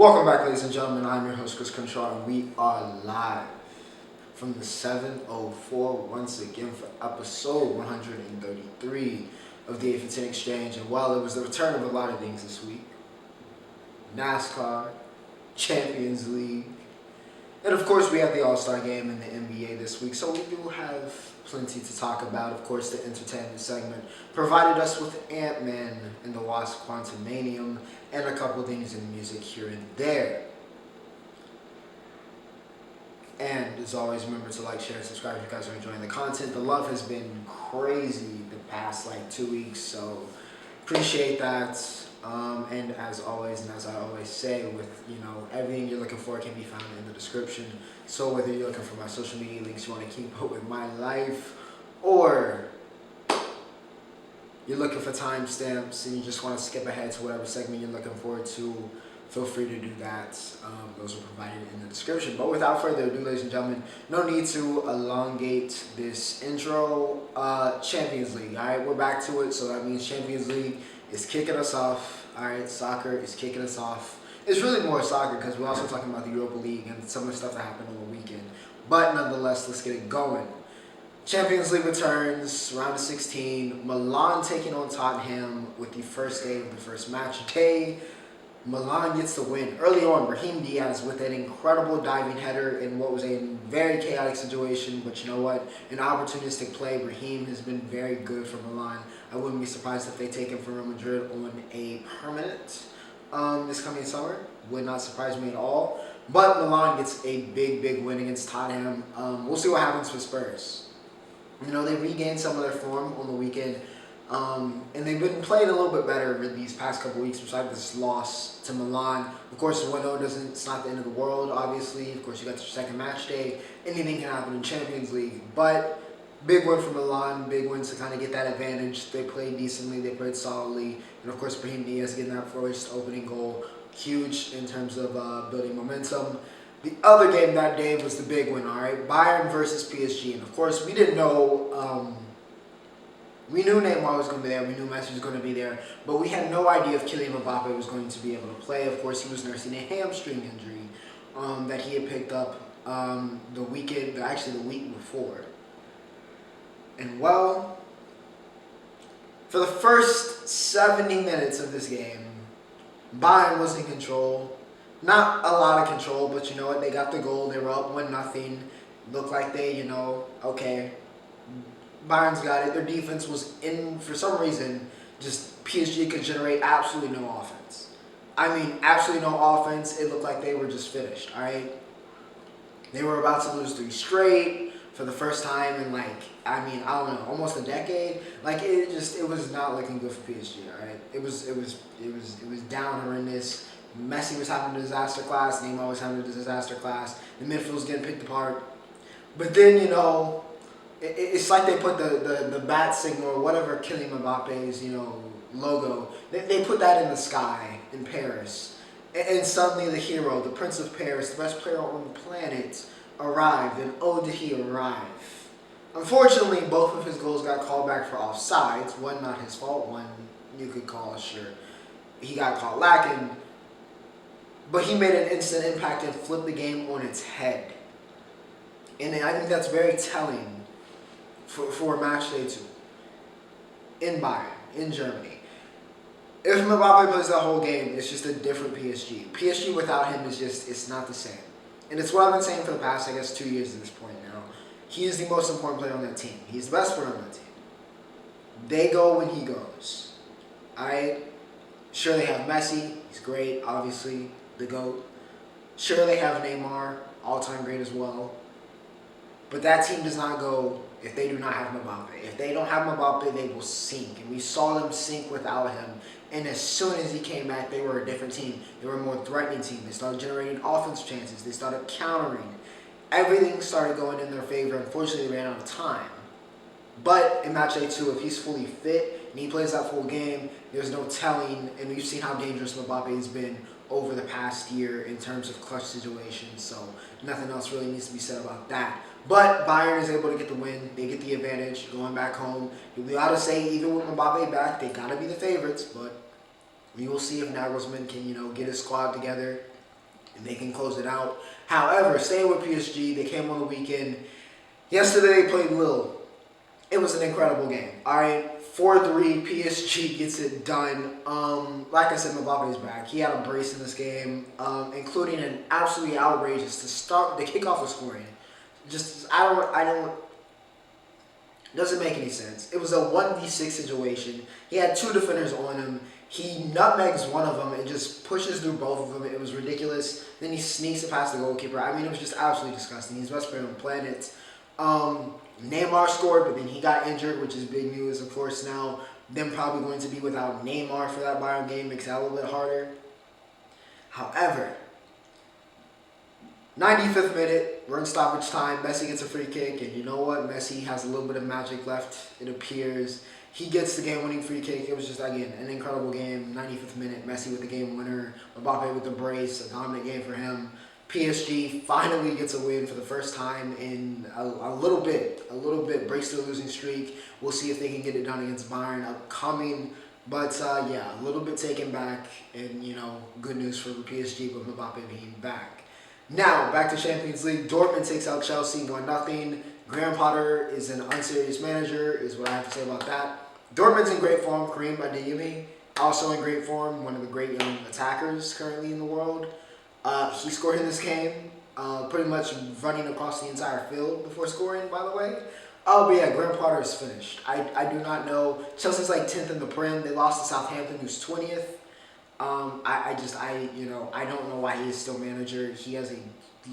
Welcome back, ladies and gentlemen. I'm your host, Chris Crenshaw, and we are live from the 704 once again for episode 133 of the 8 Exchange. And while it was the return of a lot of things this week, NASCAR, Champions League, and of course we have the All-Star Game in the NBA this week, so we do have plenty to talk about. Of course, the entertainment segment provided us with Antman and the Wasp Quantumania, and a couple things in music here and there. And as always, remember to like, share, and subscribe if you guys are enjoying the content. The love has been crazy the past 2 weeks, so appreciate that. And as always, and as I always say, with everything you're looking for can be found in the description. So whether you're looking for my social media links, you want to keep up with my life, or you're looking for timestamps and you just want to skip ahead to whatever segment you're looking forward to, feel free to do that. Those are provided in the description. But without further ado, ladies and gentlemen, no need to elongate this intro. Champions League, all right? We're back to it, so that means Champions League is kicking us off, all right? Soccer is kicking us off. It's really more soccer because we're also talking about the Europa League and some of the stuff that happened on the weekend. But nonetheless, let's get it going. Champions League returns, round of 16. Milan taking on Tottenham with the first day of the first match day. Milan gets the win. Early on, Brahim Diaz with an incredible diving header in what was a very chaotic situation. But you know what? An opportunistic play. Brahim has been very good for Milan. I wouldn't be surprised if they take him from Real Madrid on a permanent this coming summer. Would not surprise me at all. But Milan gets a big win against Tottenham. We'll see what happens with Spurs. They regained some of their form on the weekend, and they've been playing a little bit better these past couple weeks besides this loss to Milan. Of course, the 1-0 it's not the end of the world, obviously. Of course, you got your second match day. Anything can happen in Champions League. But big win for Milan, big win to kind of get that advantage. They played decently, they played solidly. And of course, Brahim Diaz getting that first opening goal, huge in terms of building momentum. The other game that day was the big one, all right? Bayern versus PSG. And, of course, we didn't know. We knew Neymar was going to be there. We knew Messi was going to be there. But we had no idea if Kylian Mbappe was going to be able to play. Of course, he was nursing a hamstring injury that he had picked up the week before. And, well, for the first 70 minutes of this game, Bayern was in control. Not a lot of control, but you know what? They got the goal. They were up 1-0. Looked like they, okay. Bayern's got it. Their defense was in, for some reason, just PSG could generate absolutely no offense. I mean, absolutely no offense. It looked like they were just finished, all right? They were about to lose 3 straight for the first time in, I don't know, almost a decade. It was not looking good for PSG, all right? It was down horrendous. Messi was having a disaster class. Neymar was having a disaster class. The midfield was getting picked apart. But then, it's like they put the bat signal or whatever Kylian Mbappe's, logo. They put that in the sky in Paris. And suddenly the hero, the Prince of Paris, the best player on the planet, arrived. And oh, did he arrive. Unfortunately, both of his goals got called back for offsides. One not his fault. One you could call, sure. He got caught lacking. But he made an instant impact and flipped the game on its head. And I think that's very telling for match day 2. In Bayern, in Germany. If Mbappe plays that whole game, it's just a different PSG. PSG without him it's not the same. And it's what I've been saying for the past, 2 years at this point now. He is the most important player on that team. He's the best player on that team. They go when he goes. Alright? Sure, they have Messi. He's great, obviously. The GOAT. Sure, they have Neymar, all-time great as well. But that team does not go if they do not have Mbappe. If they don't have Mbappe, they will sink. And we saw them sink without him. And as soon as he came back, they were a different team. They were a more threatening team. They started generating offensive chances. They started countering. Everything started going in their favor. Unfortunately, they ran out of time. But in match day 2, if he's fully fit and he plays that full game, there's no telling. And we've seen how dangerous Mbappe has been over the past year in terms of clutch situations, so nothing else really needs to be said about that. But Bayern is able to get the win. They get the advantage going back home. We got to say, even with Mbappe back, they got to be the favorites, but we will see if Nagelsmann can, get his squad together and they can close it out. However, staying with PSG, they came on the weekend. Yesterday they played Lille. It was an incredible game. All right, 4-3, PSG gets it done. Like I said, Mbappe is back. He had a brace in this game, including an absolutely outrageous to kick off with scoring. Just I don't. Doesn't make any sense. It was a 1v6 situation. He had two defenders on him. He nutmegs one of them and just pushes through both of them. It was ridiculous. Then he sneaks it past the goalkeeper. I mean, it was just absolutely disgusting. He's the best player on the planet. Neymar scored, but then he got injured, which is big news, of course. Now, them probably going to be without Neymar for that Bayern game makes that a little bit harder. However, 95th minute, we're in stoppage time. Messi gets a free kick, and you know what? Messi has a little bit of magic left, it appears. He gets the game-winning free kick. It was just, again, an incredible game. 95th minute, Messi with the game winner. Mbappe with the brace, a dominant game for him. PSG finally gets a win for the first time in a little bit. Breaks their losing streak. We'll see if they can get it done against Bayern upcoming. But, yeah, a little bit taken back, and, you know, good news for PSG with Mbappe being back. Now, back to Champions League. Dortmund takes out Chelsea 1-0. Graham Potter is an unserious manager, is what I have to say about that. Dortmund's in great form. Karim Adeyemi, also in great form. One of the great young attackers currently in the world. He scored in this game, pretty much running across the entire field before scoring, by the way. Oh, but yeah, Graham Potter is finished. I do not know. Chelsea's like 10th in the Prem. They lost to Southampton, who's 20th. I don't know why he is still manager. He has a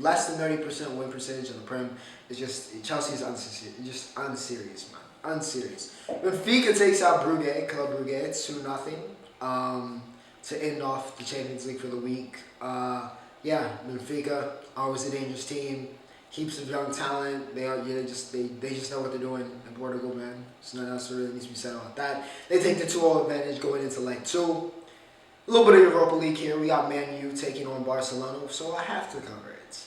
less than 30% win percentage in the Prem. It's just, Chelsea's unserious, man. Unserious. Benfica takes out Club Brugge, 2-0, to end off the Champions League for the week. Benfica, always a dangerous team. Heaps of young talent. They just know what they're doing in Portugal, man. There's nothing else that really needs to be said about that. They take the 2-0 advantage going into leg 2. A little bit of Europa League here. We got Man U taking on Barcelona, so I have to cover it.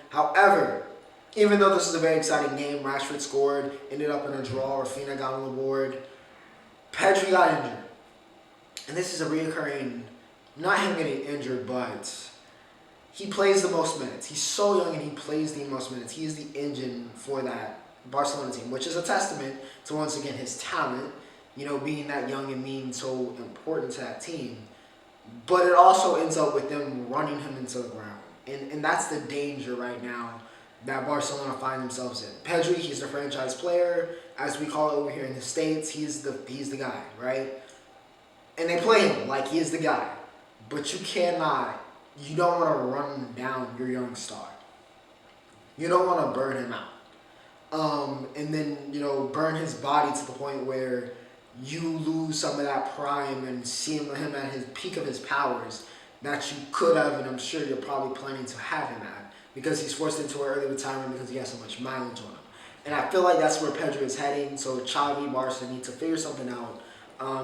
However, even though this is a very exciting game, Rashford scored, ended up in a draw, Rafinha got on the board. Pedri got injured. And this is a reoccurring, not him getting injured, but he plays the most minutes. He's so young and he plays the most minutes. He is the engine for that Barcelona team, which is a testament to, once again, his talent, you know, being that young and being so important to that team. But it also ends up with them running him into the ground. And that's the danger right now that Barcelona find themselves in. Pedri, he's the franchise player, as we call it over here in the States. He's the guy, right? And they play him like he is the guy. But you don't want to run down your young star. You don't want to burn him out. And then, you know, burn his body to the point where you lose some of that prime and see him at his peak of his powers that you could have, and I'm sure you're probably planning to have him at, because he's forced into an early retirement because he has so much mileage on him. And I feel like that's where Pedri is heading. So Xavi, Barca need to figure something out,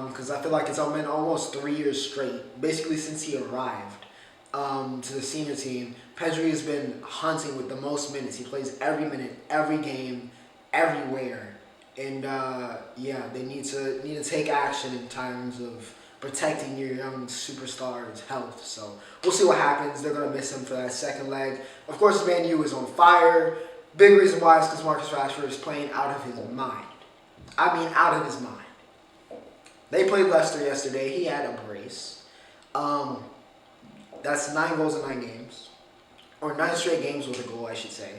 because I feel like it's been almost 3 years straight, basically since he arrived to the senior team. Pedri has been hunting with the most minutes. He plays every minute, every game, everywhere. And they need to take action in terms of protecting your young superstar's health. So we'll see what happens. They're gonna miss him for that second leg. Of course, Man U is on fire. Big reason why is because Marcus Rashford is playing out of his mind. I mean, out of his mind. They played Leicester yesterday. He had a brace. That's 9 goals in 9 games, or 9 straight games with a goal, I should say.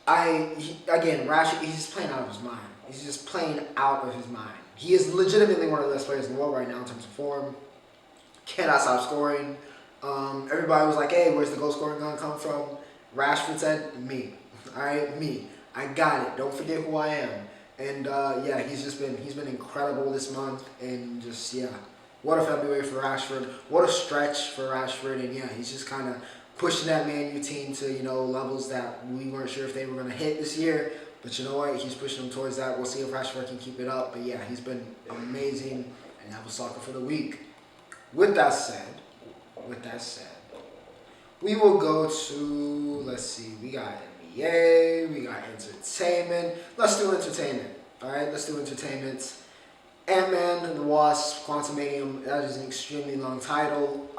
Rashford, he's playing out of his mind. He's just playing out of his mind. He is legitimately one of the best players in the world right now in terms of form. Cannot stop scoring. Everybody was like, hey, where's the goal scoring going to come from? Rashford said, me. All right, me. I got it. Don't forget who I am. And he's been incredible this month. And just, what a February for Rashford. What a stretch for Rashford. And he's just kind of pushing that Man U team to, levels that we weren't sure if they were going to hit this year. But you know what? He's pushing them towards that. We'll see if Rashford can keep it up. But he's been amazing. And that was soccer for the week. With that said, we will go to, let's see, we got NBA, we got entertainment. Let's do entertainment. All right, let's do entertainment. Antman and the Wasp, Quantumania, that is an extremely long title.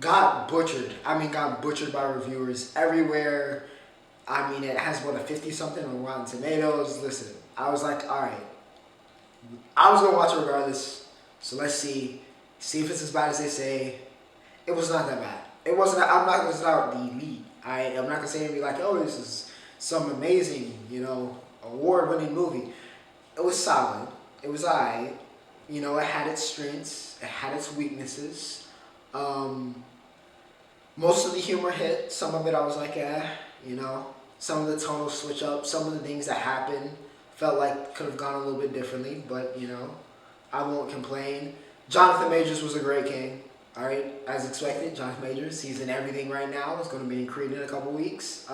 got butchered. I mean, got butchered by reviewers everywhere. I mean, it has what, a 50 something on Rotten Tomatoes. Listen, I was like, all right, I was gonna watch it regardless. So let's see if it's as bad as they say. It was not that bad. It wasn't. I'm not gonna start the elite. I'm not gonna say and be like, oh, this is some amazing, award-winning movie. It was solid. It was alright. It had its strengths. It had its weaknesses. Most of the humor hit. Some of it I was like, Some of the tonal switch up. Some of the things that happened felt like could have gone a little bit differently. But, I won't complain. Jonathan Majors was a great King. Alright, as expected, Jonathan Majors. He's in everything right now. He's going to be in Creed in a couple weeks.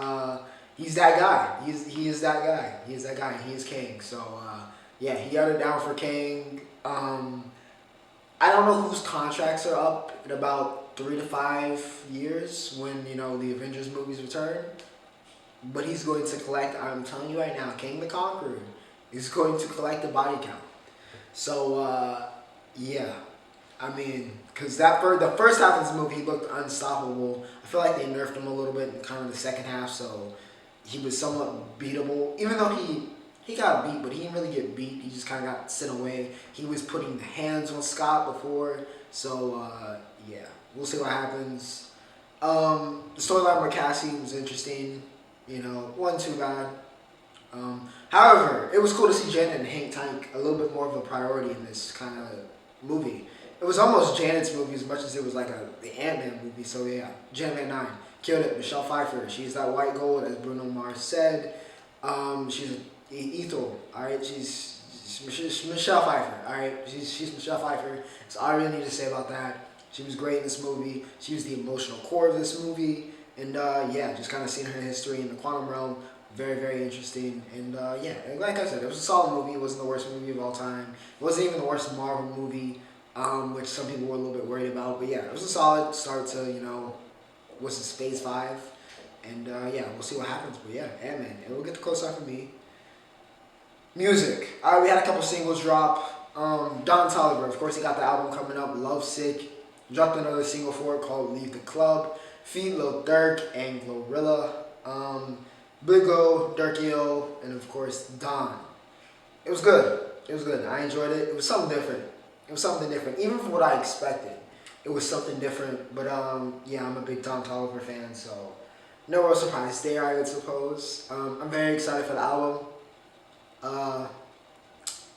He's that guy. He is that guy. He is that guy. He is Kang. So, yeah, he got it down for Kang. I don't know whose contracts are up in about 3 to 5 years when, the Avengers movies return. But he's going to collect, I'm telling you right now, Kang the Conqueror is going to collect the body count. So, yeah. I mean, because the first half of this movie, he looked unstoppable. I feel like they nerfed him a little bit in kind of the second half, so he was somewhat beatable. Even though he got beat, but he didn't really get beat. He just kind of got sent away. He was putting the hands on Scott before, so yeah, we'll see what happens. The storyline with Cassie was interesting. Wasn't too bad. However, it was cool to see Janet and Hank Tank a little bit more of a priority in this kind of movie. It was almost Janet's movie as much as it was like the Antman movie. So yeah, Ant-Man 9 killed it. Michelle Pfeiffer, she's that white gold, as Bruno Mars said. She's Ethel, all right. She's Michelle Pfeiffer, all right. She's Michelle Pfeiffer. That's all I really need to say about that. She was great in this movie. She was the emotional core of this movie, and yeah, just kind of seeing her history in the quantum realm. Very, very interesting. And yeah, like I said, it was a solid movie. It wasn't the worst movie of all time. It wasn't even the worst Marvel movie, which some people were a little bit worried about. But yeah, it was a solid start to, what's this, phase 5. And yeah, we'll see what happens. But yeah, Ant-Man, it will get the close up for me. Music. All right, we had a couple singles drop. Don Toliver, of course, he got the album coming up, Love Sick. Dropped another single for it called Leave the Club. Feat Lil Durk and Glorilla. Big O, Durkio, and of course Don. It was good. It was good. I enjoyed it. It was something different. Even from what I expected, it was something different. But yeah, I'm a big Don Toliver fan, so no real surprise there, I would suppose. I'm very excited for the album.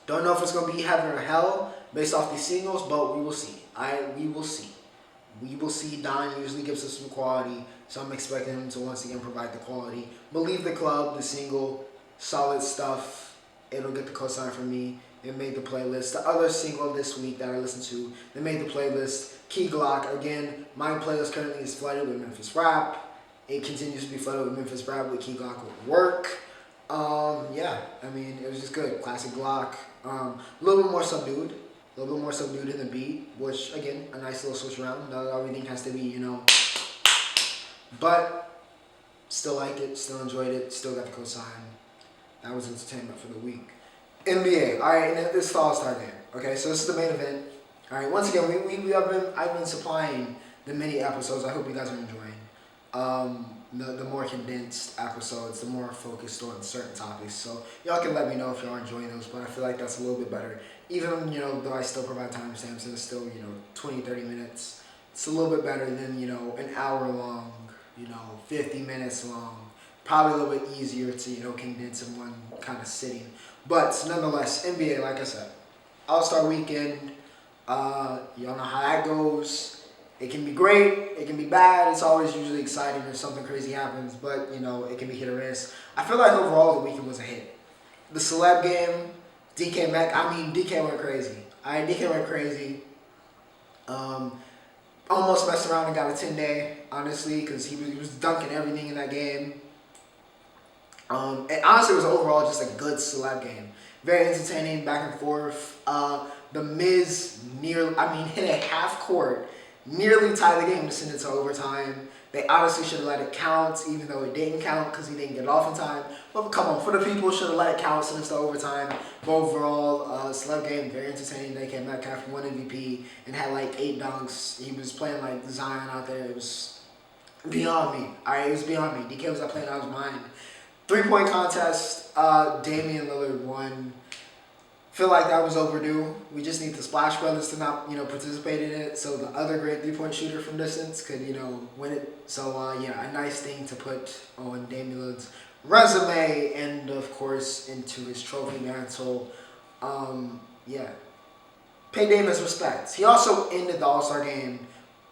Don't know if it's gonna be heaven or hell based off these singles, but we will see. We will see. We will see. Don usually gives us some quality, so I'm expecting him to once again provide the quality. But Leave the Club, the single, solid stuff. It'll get the cosign from me. It made the playlist. The other single this week that I listened to, they made the playlist. Key Glock, again, my playlist currently is flooded with Memphis rap. It continues to be flooded with Memphis rap with Key Glock with work. Yeah, I mean, it was just good. Classic Glock. A little bit more subdued. A little bit more subdued in the beat, which, again, a nice little switch around. Not everything has to be, But, still liked it, still enjoyed it, still got the cosign. That was entertainment for the week. NBA, alright, and this fall start there. Okay, so this is the main event. Alright, once again, I've been supplying the mini episodes. I hope you guys are enjoying. The more condensed episodes, the more focused on certain topics. So y'all can let me know if y'all are enjoying those, but I feel like that's a little bit better. Even, though I still provide timestamps and it's still, 20, 30 minutes. It's a little bit better than, an hour long, 50 minutes long. Probably a little bit easier to, condense in one kind of sitting. But nonetheless, NBA, like I said, All-Star Weekend, y'all know how that goes. It can be great, it can be bad, it's always usually exciting if something crazy happens, but, it can be hit or miss. I feel like overall the weekend was a hit. The celeb game, DK went crazy. DK went crazy. Almost messed around and got a 10-day, honestly, because he was dunking everything in that game. And honestly, it was overall just a good celeb game. Very entertaining, back and forth. The Miz hit a half court, nearly tied the game to send it to overtime. They honestly should have let it count, even though it didn't count because he didn't get it off in time. But come on, for the people, should have let it count since the overtime. But overall, celeb game, very entertaining. They came back after 1 MVP and had like 8 dunks. He was playing like Zion out there. It was beyond me. Alright, it was beyond me. DK was not playing out of his mind. 3-point contest, Damian Lillard won. Feel like that was overdue. We just need the Splash Brothers to not, participate in it, so the other great 3-point shooter from distance could, win it. So, a nice thing to put on Damian Lillard's resume and, of course, into his trophy mantle. Pay Dame his respects. He also ended the All-Star game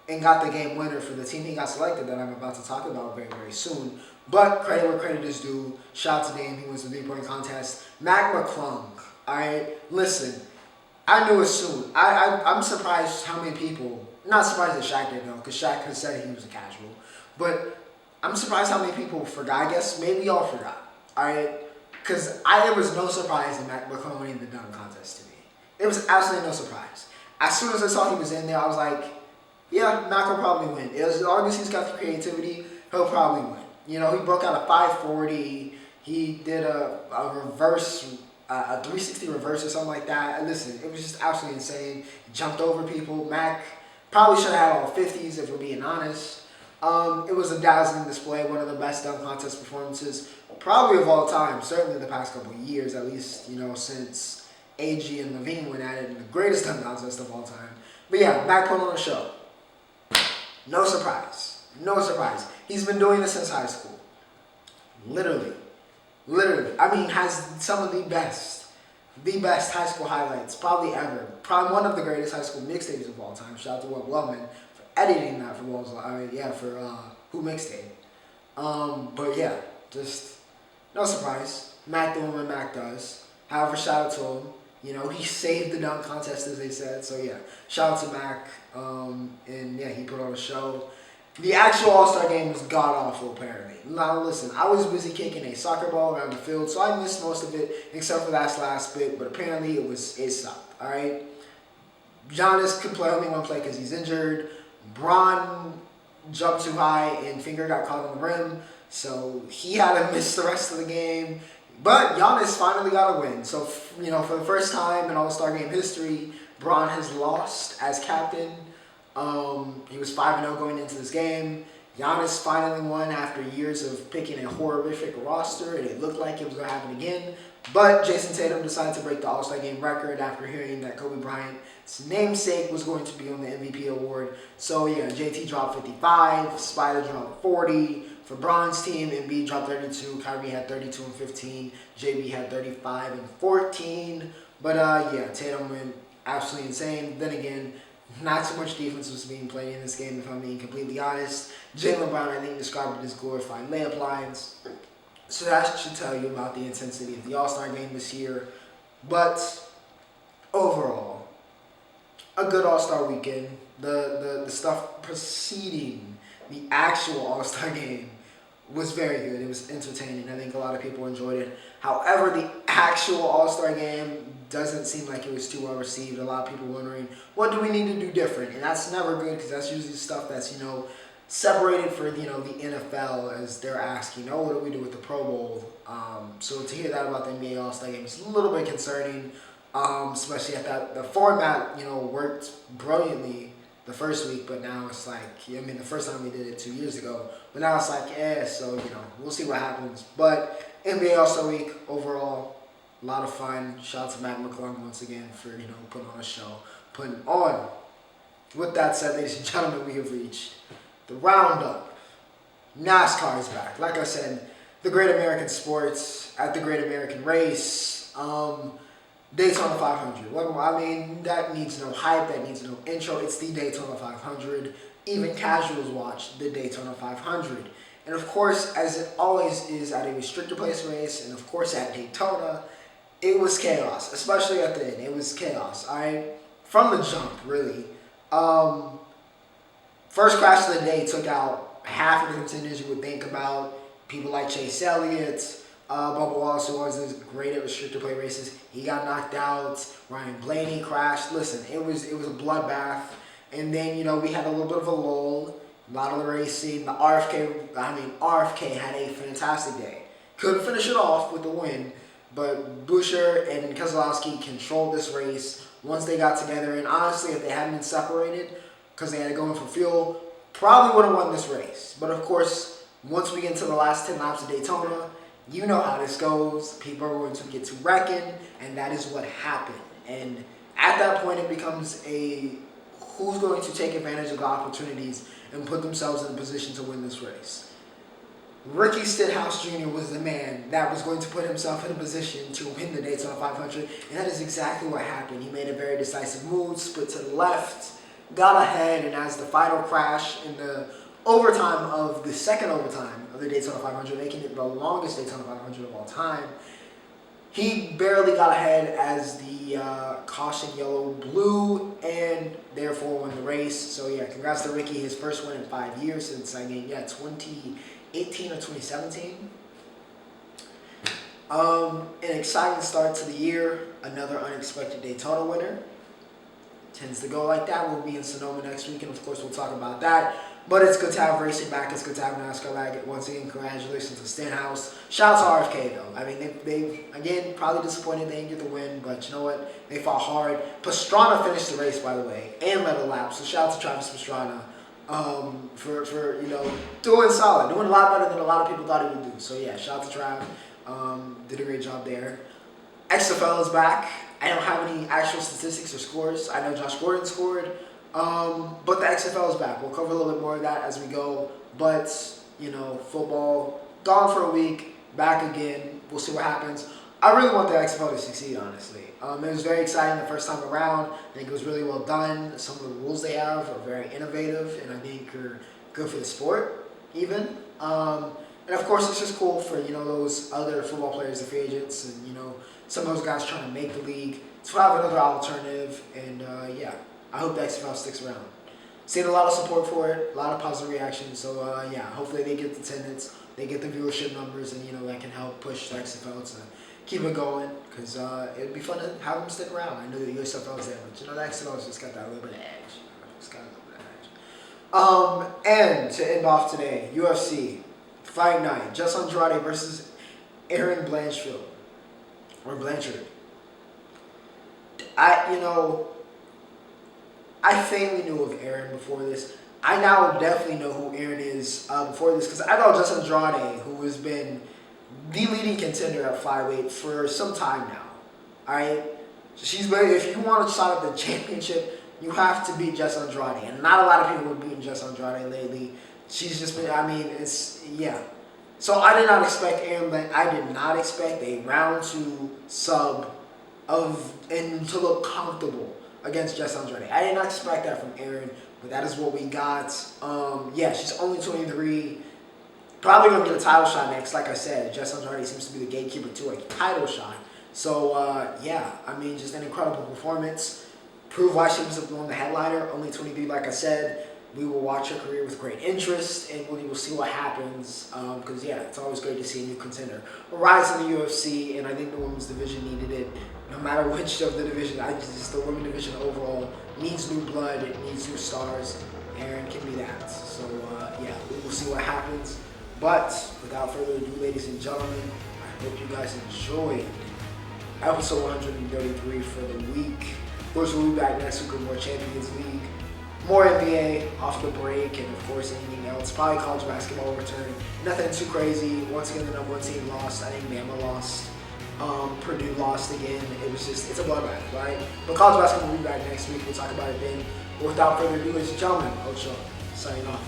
and got the game winner for the team he got selected that I'm about to talk about very, very soon. But credit where credit is due. Shout out to Dame. He wins the 3-point contest. Mac McClung. Alright, listen. I knew it soon. I'm surprised how many people, not surprised that Shaq didn't know, because Shaq has said he was a casual. But I'm surprised how many people forgot. I guess maybe y'all forgot. Alright? Because there was no surprise in Mac McClung winning the dunk contest to me. It was absolutely no surprise. As soon as I saw he was in there, I was like, yeah, Mac will probably win. As long as he's got the creativity, he'll probably win. He broke out a 540. He did a reverse, a 360 reverse or something like that. Listen, it was just absolutely insane. Jumped over people. Mac probably should have had all 50s if we're being honest. It was a dazzling display, one of the best dunk contest performances probably of all time, certainly the past couple of years, at least, since AG and Levine went at it in the greatest dunk contest of all time. But yeah, Mac put on a show. No surprise. No surprise. He's been doing this since high school. Literally. I mean, has some of the best high school highlights probably ever. Probably one of the greatest high school mixtapes of all time. Shout out to Webb Wellman for editing that for Who Mixtape. But yeah, just no surprise. Mac doing what Mac does. However, shout out to him. He saved the dunk contest, as they said. So yeah, shout out to Mac. And yeah, he put on a show. The actual All-Star game was god-awful, apparently. Now, listen, I was busy kicking a soccer ball around the field, so I missed most of it, except for that last bit, but apparently it sucked, alright? Giannis could play only one play because he's injured. Bron jumped too high and finger got caught on the rim, so he had to miss the rest of the game. But Giannis finally got a win. So, for the first time in All-Star game history, Bron has lost as captain. He was 5-0 going into this game. Giannis finally won after years of picking a horrific roster, and it looked like it was going to happen again. But Jason Tatum decided to break the All-Star game record after hearing that Kobe Bryant's namesake was going to be on the MVP award. So yeah, JT dropped 55, Spider dropped 40. For Bron's team, Embiid dropped 32, Kyrie had 32 and 15, JB had 35 and 14. But Tatum went absolutely insane. Then again, not too much defense was being played in this game, if I'm being completely honest. Jaylen Brown, I think, described it as glorified layup lines. So that should tell you about the intensity of the All-Star game this year. But overall, a good All-Star weekend. The stuff preceding the actual All-Star game was very good. It was entertaining. I think a lot of people enjoyed it. However, the actual All-Star game doesn't seem like it was too well received. A lot of people wondering, what do we need to do different? And that's never good because that's usually stuff that's, separated for, the NFL as they're asking, what do we do with the Pro Bowl? So to hear that about the NBA All-Star game is a little bit concerning, especially at that. The format, worked brilliantly the first week, but now it's like, the first time we did it 2 years ago, but now it's like, so, we'll see what happens. But NBA All-Star Week, overall, a lot of fun. Shout out to Mac McClung once again for, putting on a show, putting on. With that said, ladies and gentlemen, we have reached the Roundup. NASCAR is back. Like I said, the Great American Sports at the Great American Race. Daytona 500. Well, that needs no hype. That needs no intro. It's the Daytona 500. Even casuals watch the Daytona 500. And of course, as it always is at a restrictor place race, and of course at Daytona, it was chaos, especially at the end. It was chaos. From the jump, really. First crash of the day took out half of the contenders you would think about. People like Chase Elliott, Bubba Wallace, who was great at restrictor plate races. He got knocked out. Ryan Blaney crashed. Listen, it was a bloodbath. And then, we had a little bit of a lull. A lot of the racing. RFK had a fantastic day. Couldn't finish it off with the win, but Buescher and Keselowski controlled this race once they got together. And honestly, if they hadn't been separated, because they had to go in for fuel, probably would have won this race. But of course, once we get into the last 10 laps of Daytona, you know how this goes. People are going to get to wrecking, and that is what happened. And at that point, it becomes a who's going to take advantage of the opportunities and put themselves in a position to win this race. Ricky Stenhouse Jr. was the man that was going to put himself in a position to win the Daytona 500, and that is exactly what happened. He made a very decisive move, split to the left, got ahead, and as the final crash in the overtime of the second overtime of the Daytona 500, making it the longest Daytona 500 of all time, he barely got ahead as the caution yellow blew and therefore won the race. So yeah, congrats to Ricky, his first win in 5 years since 2018 or 2017. An exciting start to the year, another unexpected Daytona winner. Tends to go like that. We'll be in Sonoma next week, and of course we'll talk about that. But it's good to have racing back. It's good to have NASCAR back. Once again, congratulations to Stenhouse. Shout out to RFK, though. I mean, they again, probably disappointed they didn't get the win, but you know what? They fought hard. Pastrana finished the race, by the way, and led a lap. So shout out to Travis Pastrana for doing solid. Doing a lot better than a lot of people thought he would do. So yeah, shout out to Trav. Did a great job there. XFL is back. I don't have any actual statistics or scores. I know Josh Gordon scored. But the XFL is back. We'll cover a little bit more of that as we go. But, football, gone for a week, back again. We'll see what happens. I really want the XFL to succeed, honestly. It was very exciting the first time around. I think it was really well done. Some of the rules they have are very innovative, and I think are good for the sport, even. And of course, it's just cool for, those other football players, the free agents, and, some of those guys trying to make the league to have another alternative. And, yeah. I hope the XFL sticks around. Seen a lot of support for it, a lot of positive reactions. So yeah, hopefully they get the attendance, they get the viewership numbers, and that can help push the XFL to keep it going. Because it'd be fun to have them stick around. I know the USFL is there, but the XFL's just got that little bit of edge. It's got a little bit of edge. And to end off today, UFC Fight Night: Jess Andrade versus Aaron Blanchard. I faintly knew of Aaron before this. I now definitely know who Aaron is before this, because I know Jess Andrade, who has been the leading contender at flyweight for some time now. All right, so she's been. If you want to shot at the championship, you have to beat Jess Andrade, and not a lot of people have beaten Jess Andrade lately. She's just been. Yeah. So I did not expect Aaron. I did not expect a round 2 sub and to look comfortable against Jess Andrade. I did not expect that from Aaron, but that is what we got. Yeah, she's only 23. Probably going to get a title shot next. Like I said, Jess Andrade seems to be the gatekeeper to a title shot. So, yeah, just an incredible performance. Prove why she was on the headliner. Only 23, like I said. We will watch her career with great interest, and we will see what happens. Because, yeah, it's always great to see a new contender rise in the UFC, and I think the women's division needed it. No matter which of the division, the women's division overall needs new blood, it needs new stars. Aaron can be that. So, yeah, we will see what happens. But, without further ado, ladies and gentlemen, I hope you guys enjoyed episode 133 for the week. Of course, we'll be back next week with more Champions League, more NBA off the break, and of course anything else. Probably college basketball return. Nothing too crazy. Once again, the number 1 team lost. I think Bama lost. Purdue lost again. It's a bloodbath, right? But college basketball will be back next week. We'll talk about it then. But without further ado, ladies and gentlemen, Ocho signing off.